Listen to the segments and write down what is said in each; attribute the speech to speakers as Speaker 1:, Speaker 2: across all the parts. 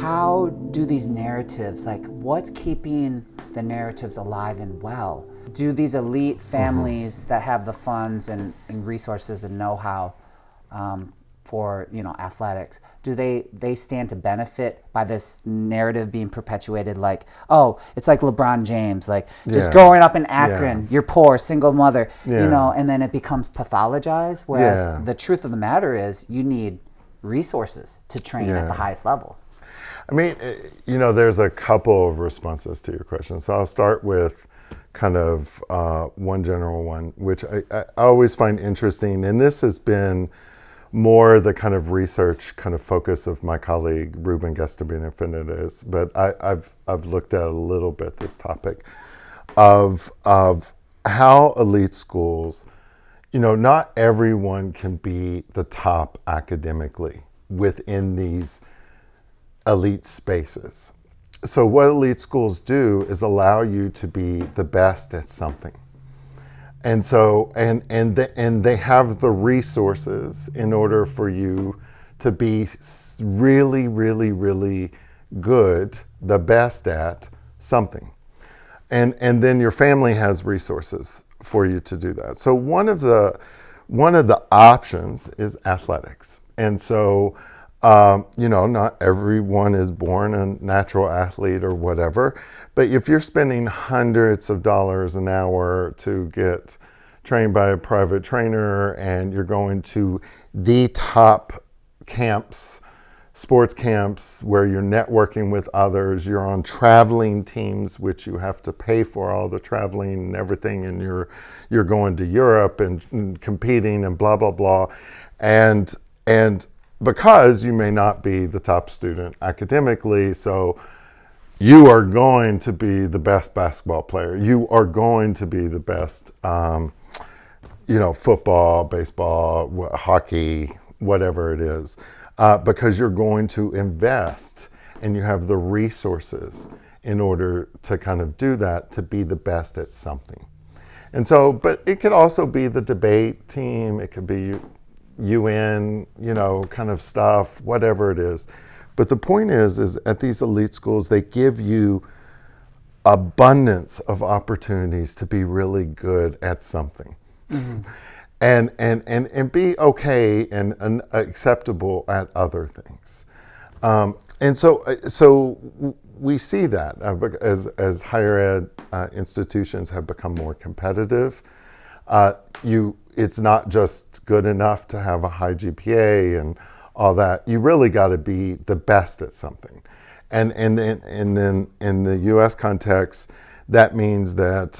Speaker 1: how do these narratives, like what's keeping the narratives alive and well? Do these elite families that have the funds and resources and know-how for athletics, do they stand to benefit by this narrative being perpetuated? Like, oh, it's like LeBron James, like just growing up in Akron, you're poor, single mother, and then it becomes pathologized. Whereas the truth of the matter is, you need resources to train at the highest level.
Speaker 2: I mean, there's a couple of responses to your question. So I'll start with kind of one general one, which I always find interesting. And this has been more the kind of research kind of focus of my colleague, Ruben Gasterbini-Fernandez. But I've looked at a little bit this topic of how elite schools, not everyone can be the top academically within these elite spaces. So what elite schools do is allow you to be the best at something. And so, and they have the resources in order for you to be really, really, really good, the best at something. And then your family has resources for you to do that. So one of the options is athletics. And so, not everyone is born a natural athlete or whatever, but if you're spending hundreds of dollars an hour to get trained by a private trainer and you're going to the top camps, sports camps where you're networking with others, you're on traveling teams, which you have to pay for all the traveling and everything, and you're going to Europe and competing and blah, blah, blah. And because you may not be the top student academically, so you are going to be the best basketball player. You are going to be the best, football, baseball, hockey, whatever it is, because you're going to invest and you have the resources in order to kind of do that, to be the best at something. And so, but it could also be the debate team. It could be UN, kind of stuff, whatever it is. But the point is at these elite schools, they give you abundance of opportunities to be really good at something. Mm-hmm. and be okay and acceptable at other things. And so we see that as higher ed institutions have become more competitive. It's not just good enough to have a high GPA and all that. You really got to be the best at something. And then in the U.S. context, that means that,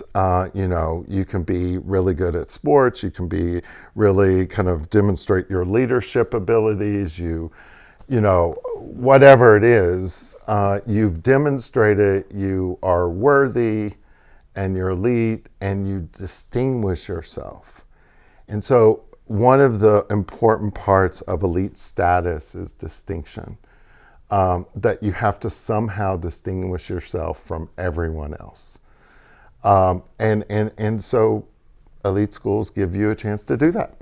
Speaker 2: you can be really good at sports. You can be really kind of demonstrate your leadership abilities. Whatever it is, you've demonstrated you are worthy and you're elite and you distinguish yourself. And so one of the important parts of elite status is distinction, that you have to somehow distinguish yourself from everyone else. And so elite schools give you a chance to do that.